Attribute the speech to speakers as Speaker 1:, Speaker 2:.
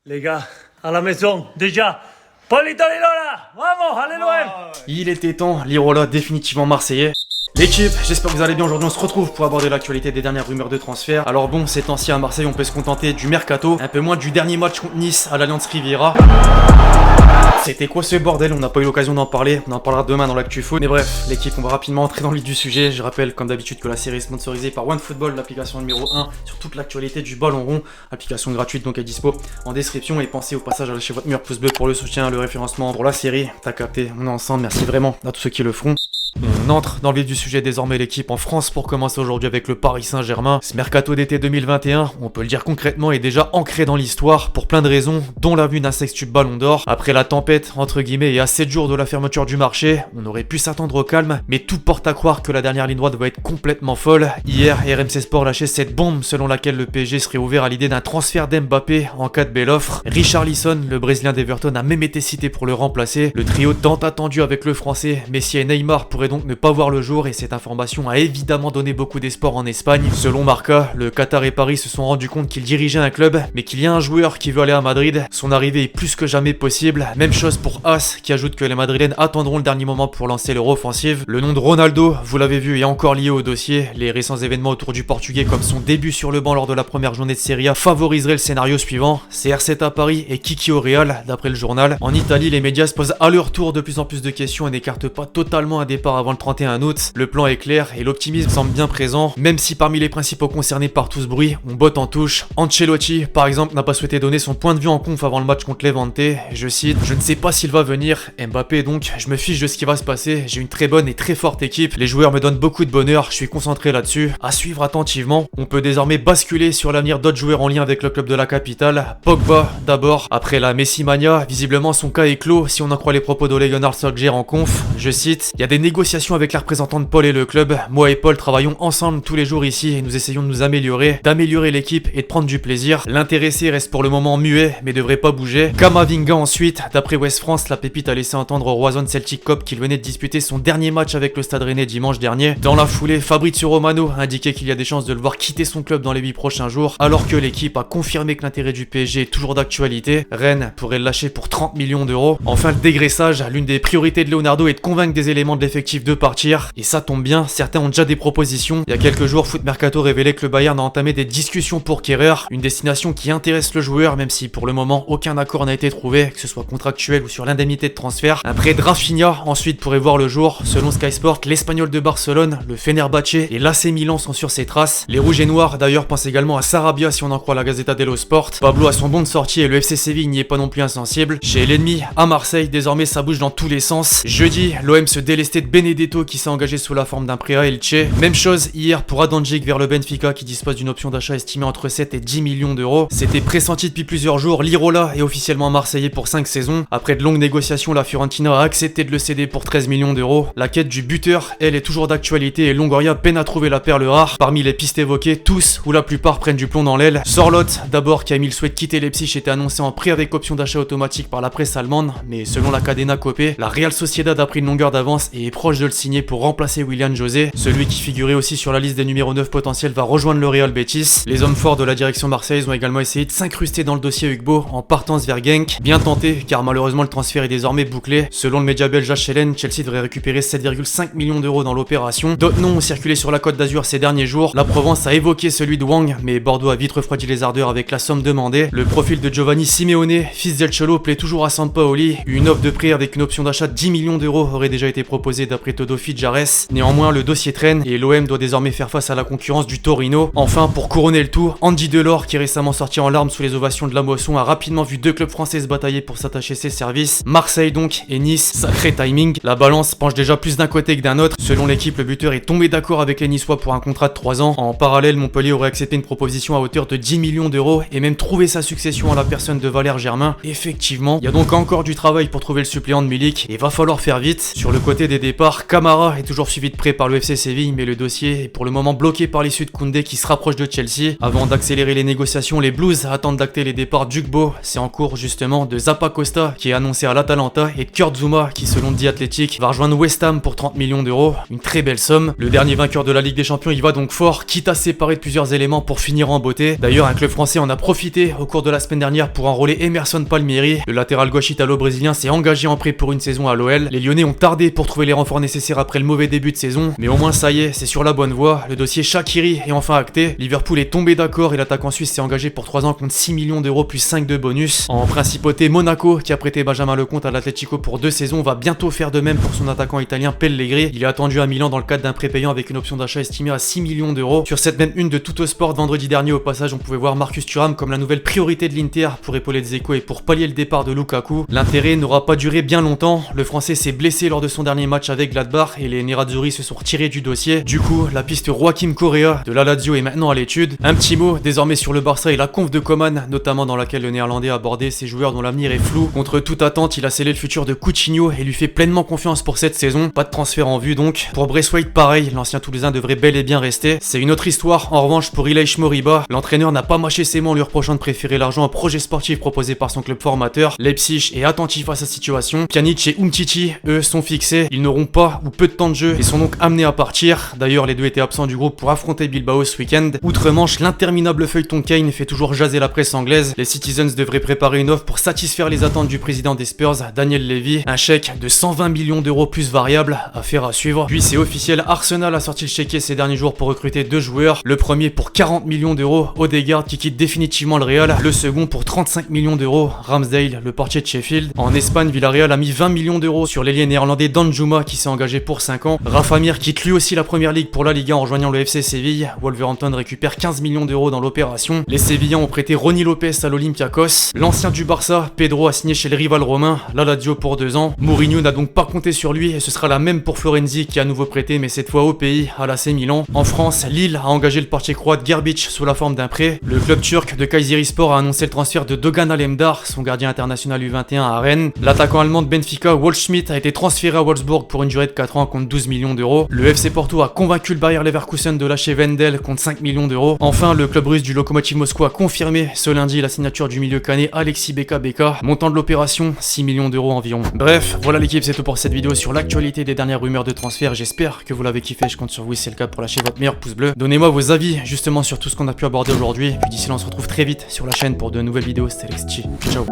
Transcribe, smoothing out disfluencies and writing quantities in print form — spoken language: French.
Speaker 1: Les gars, à la maison, déjà. Polito Lirola, vamos, allez l'OM.
Speaker 2: Il était temps, Lirola définitivement marseillais. L'équipe, j'espère que vous allez bien. Aujourd'hui on se retrouve pour aborder l'actualité des dernières rumeurs de transfert. Alors bon, ces temps-ci à Marseille on peut se contenter du mercato, un peu moins du dernier match contre Nice à l'Alliance Riviera. C'était quoi ce bordel? On n'a pas eu l'occasion d'en parler, on en parlera demain dans l'actu foot. Mais bref, l'équipe, on va rapidement entrer dans le vif du sujet. Je rappelle comme d'habitude que la série est sponsorisée par OneFootball, l'application numéro 1 sur toute l'actualité du ballon rond. Application gratuite donc à dispo en description. Et pensez au passage à lâcher votre meilleur pouce bleu pour le soutien, le référencement pour la série. T'as capté, on est ensemble, merci vraiment à tous ceux qui le feront. On entre dans le vif du sujet désormais, l'équipe en France pour commencer aujourd'hui avec le Paris Saint-Germain. Ce mercato d'été 2021, on peut le dire concrètement, est déjà ancré dans l'histoire pour plein de raisons, dont la vue d'un sextuple ballon d'or. Après la tempête, entre guillemets, et à 7 jours de la fermeture du marché, on aurait pu s'attendre au calme, mais tout porte à croire que la dernière ligne droite va être complètement folle. Hier, RMC Sport lâchait cette bombe selon laquelle le PSG serait ouvert à l'idée d'un transfert d'Mbappé en cas de belle offre. Richarlison, le Brésilien d'Everton, a même été cité pour le remplacer. Le trio tant attendu avec le Français, Messi et Neymar pourrait donc ne pas voir le jour et cette information a évidemment donné beaucoup d'espoir en Espagne. Selon Marca, le Qatar et Paris se sont rendus compte qu'ils dirigeaient un club, mais qu'il y a un joueur qui veut aller à Madrid. Son arrivée est plus que jamais possible. Même chose pour As, qui ajoute que les Madrilènes attendront le dernier moment pour lancer leur offensive. Le nom de Ronaldo, vous l'avez vu, est encore lié au dossier. Les récents événements autour du Portugais, comme son début sur le banc lors de la première journée de Serie A, favoriseraient le scénario suivant. CR7 à Paris et Kiki au Real, d'après le journal. En Italie, les médias se posent à leur tour de plus en plus de questions et n'écartent pas totalement un départ avant le 31 août. Le plan est clair et l'optimisme semble bien présent, même si parmi les principaux concernés par tout ce bruit, on botte en touche. Ancelotti, par exemple, n'a pas souhaité donner son point de vue en conf avant le match contre Levante. Je cite: "Je ne sais pas s'il va venir. Mbappé donc, je me fiche de ce qui va se passer. J'ai une très bonne et très forte équipe. Les joueurs me donnent beaucoup de bonheur, je suis concentré là-dessus. À suivre attentivement." On peut désormais basculer sur l'avenir d'autres joueurs en lien avec le club de la capitale. Pogba d'abord. Après la Messi mania, visiblement son cas est clos si on en croit les propos d'Ole Gunnar Solskjaer en conf. Je cite: "Il y a des négociations avec la représentante Paul et le club. Moi et Paul travaillons ensemble tous les jours ici et nous essayons de nous améliorer, d'améliorer l'équipe et de prendre du plaisir. L'intéressé reste pour le moment muet mais devrait pas bouger." Kamavinga ensuite. D'après West France, la pépite a laissé entendre au Roison Celtic Cup qu'il venait de disputer son dernier match avec le Stade Rennais dimanche dernier. Dans la foulée, Fabrizio Romano a indiqué qu'il y a des chances de le voir quitter son club dans les 8 prochains jours, alors que l'équipe a confirmé que l'intérêt du PSG est toujours d'actualité. Rennes pourrait le lâcher pour 30 millions d'euros. Enfin, le dégraissage, l'une des priorités de Leonardo est de convaincre des éléments de l'effectif de partir. Et ça tombe bien, certains ont déjà des propositions. Il y a quelques jours, Foot Mercato révélait que le Bayern a entamé des discussions pour Kehrer, une destination qui intéresse le joueur, même si pour le moment aucun accord n'a été trouvé, que ce soit contractuel ou sur l'indemnité de transfert. Un prêt de Rafinha ensuite pourrait voir le jour. Selon Sky Sport, l'Espagnol de Barcelone, le Fenerbahçe et l'AC Milan sont sur ses traces. Les Rouges et Noirs d'ailleurs pensent également à Sarabia si on en croit la Gazzetta dello Sport. Pablo a son bon de sortie et le FC Séville n'y est pas non plus insensible. Chez l'ennemi, à Marseille, désormais ça bouge dans tous les sens. Jeudi, l'OM se délestait de Benedetto qui s'est engagé sous la forme d'un prêt à Elche. Même chose hier pour Adanjic vers le Benfica qui dispose d'une option d'achat estimée entre 7 et 10 millions d'euros. C'était pressenti depuis plusieurs jours, Lirola est officiellement marseillais pour 5 saisons. Après de longues négociations, la Fiorentina a accepté de le céder pour 13 millions d'euros. La quête du buteur, elle, est toujours d'actualité et Longoria peine à trouver la perle rare. Parmi les pistes évoquées, tous ou la plupart prennent du plomb dans l'aile. Sorloth, d'abord, qui a mis le souhait de quitter Leipzig, était annoncé en prêt avec option d'achat automatique par la presse allemande, mais selon la Cadena Copé, la Real Sociedad a pris une longueur d'avance et est proche de le signer pour remplacer Willian José. Celui qui figurait aussi sur la liste des numéros 9 potentiels va rejoindre le Real Betis. Les hommes forts de la direction marseillaise ont également essayé de s'incruster dans le dossier Ugbo en partance vers Genk. Bien tenté, car malheureusement le transfert est désormais bouclé. Selon le média belge HLN, Chelsea devrait récupérer 7,5 millions d'euros dans l'opération. D'autres noms ont circulé sur la Côte d'Azur ces derniers jours. La Provence a évoqué celui de Wang, mais Bordeaux a vite refroidi les ardeurs avec la somme demandée. Le profil de Giovanni Simeone, fils d'El Cholo, plaît toujours à Sampaoli. Une offre de prêt avec une option d'achat de 10 millions d'euros aurait déjà été proposée d'après Todo Fijares. Néanmoins, le dossier traîne et l'OM doit désormais faire face à la concurrence du Torino. Enfin, pour couronner le tout, Andy Delors, qui est récemment sorti en larmes sous les ovations de la Moisson, a rapidement vu 2 clubs français se batailler pour s'attacher ses services. Marseille donc et Nice, sacré timing. La balance penche déjà plus d'un côté que d'un autre. Selon l'équipe, le buteur est tombé d'accord avec les Niçois pour un contrat de 3 ans. En parallèle, Montpellier aurait accepté une proposition à hauteur de 10 millions d'euros et même trouvé sa succession en la personne de Valère Germain. Effectivement, il y a donc encore du travail pour trouver le suppléant de Milik et va falloir faire vite. Sur le côté des départs, Camara est toujours suivi de près par le FC Séville, mais le dossier est pour le moment bloqué par l'issue de Koundé qui se rapproche de Chelsea. Avant d'accélérer les négociations, les Blues attendent d'acter les départs d'Ugbo, c'est en cours justement, de Zappacosta qui est annoncé à l'Atalanta et de Kurt Zouma qui, selon The Athletic, va rejoindre West Ham pour 30 millions d'euros, une très belle somme. Le dernier vainqueur de la Ligue des Champions y va donc fort, quitte à se séparer de plusieurs éléments pour finir en beauté. D'ailleurs, un club français en a profité au cours de la semaine dernière pour enrôler Emerson Palmieri. Le latéral gauche italo-brésilien s'est engagé en prêt pour une saison à l'OL. Les Lyonnais ont tardé pour trouver les renforts nécessaires après le mauvais début de saison, mais au moins ça y est, c'est sur la bonne voie. Le dossier Shaqiri est enfin acté. Liverpool est tombé d'accord et l'attaquant suisse s'est engagé pour 3 ans contre 6 millions d'euros plus 5 de bonus. En principauté, Monaco, qui a prêté Benjamin Lecomte à l'Atlético pour 2 saisons, va bientôt faire de même pour son attaquant italien Pellegrini. Il est attendu à Milan dans le cadre d'un prêt payant avec une option d'achat estimée à 6 millions d'euros. Sur cette même une de Tuttosport vendredi dernier, au passage, on pouvait voir Marcus Thuram comme la nouvelle priorité de l'Inter pour épauler Dzeko et pour pallier le départ de Lukaku. L'intérêt n'aura pas duré bien longtemps. Le français s'est blessé lors de son dernier match avec Gladbach et les Nerazzurri se sont retirés du dossier. Du coup, la piste Joaquim Correa de la Lazio est maintenant à l'étude. Un petit mot désormais sur le Barça et la conf de Coman, notamment dans laquelle le néerlandais a abordé ses joueurs dont l'avenir est flou. Contre toute attente, il a scellé le futur de Coutinho et lui fait pleinement confiance pour cette saison. Pas de transfert en vue donc. Pour Braithwaite, pareil, l'ancien Toulousain devrait bel et bien rester. C'est une autre histoire en revanche pour Ilaix Moriba. L'entraîneur n'a pas mâché ses mots en lui reprochant de préférer l'argent au projet sportif proposé par son club formateur. Leipzig est attentif à sa situation. Pjanic et Umtiti, eux, sont fixés. Ils n'auront pas ou peu de temps de jeu et sont donc amenés à partir. D'ailleurs, les deux étaient absents du groupe pour affronter Bilbao ce week-end. Outre-Manche, l'interminable feuilleton Kane fait toujours jaser la presse anglaise. Les Citizens devraient préparer une offre pour satisfaire les attentes du président des Spurs, Daniel Levy. Un chèque de 120 millions d'euros plus variable, affaire à suivre. Puis c'est officiel, Arsenal a sorti le chéquier ces derniers jours pour recruter 2 joueurs. Le premier pour 40 millions d'euros, Odegaard qui quitte définitivement le Real. Le second pour 35 millions d'euros, Ramsdale, le portier de Sheffield. En Espagne, Villarreal a mis 20 millions d'euros sur l'ailier néerlandais Danjuma qui s'est engagé pour 5 ans. Rafa Mir quitte lui aussi la première ligue pour la Liga en rejoignant le FC Séville. Wolverhampton récupère 15 millions d'euros dans l'opération. Les Sévillans ont prêté Ronny Lopez à l'Olympiakos. L'ancien du Barça, Pedro, a signé chez le rival romain, la Lazio pour 2 ans. Mourinho n'a donc pas compté sur lui et ce sera la même pour Florenzi qui a à nouveau prêté mais cette fois au pays, à l'AC Milan. En France, Lille a engagé le portier croate Gerbic sous la forme d'un prêt. Le club turc de Kayserispor a annoncé le transfert de Dogan Alemdar, son gardien international U21 à Rennes. L'attaquant allemand de Benfica, Waldschmidt, a été transféré à Wolfsburg pour une durée de 4 ans contre 12 millions d'euros. Le FC Porto a convaincu le Bayer Leverkusen de lâcher Wendel contre 5 millions d'euros. Enfin, le club russe du Lokomotiv Moscou a confirmé ce lundi la signature du milieu canet Alexis Beka. Montant de l'opération, 6 millions d'euros environ. Bref, voilà l'équipe, c'est tout pour cette vidéo sur l'actualité des dernières rumeurs de transfert. J'espère que vous l'avez kiffé, je compte sur vous si c'est le cas pour lâcher votre meilleur pouce bleu. Donnez-moi vos avis justement sur tout ce qu'on a pu aborder aujourd'hui. Puis d'ici là, on se retrouve très vite sur la chaîne pour de nouvelles vidéos. C'était Lexchi. Ciao.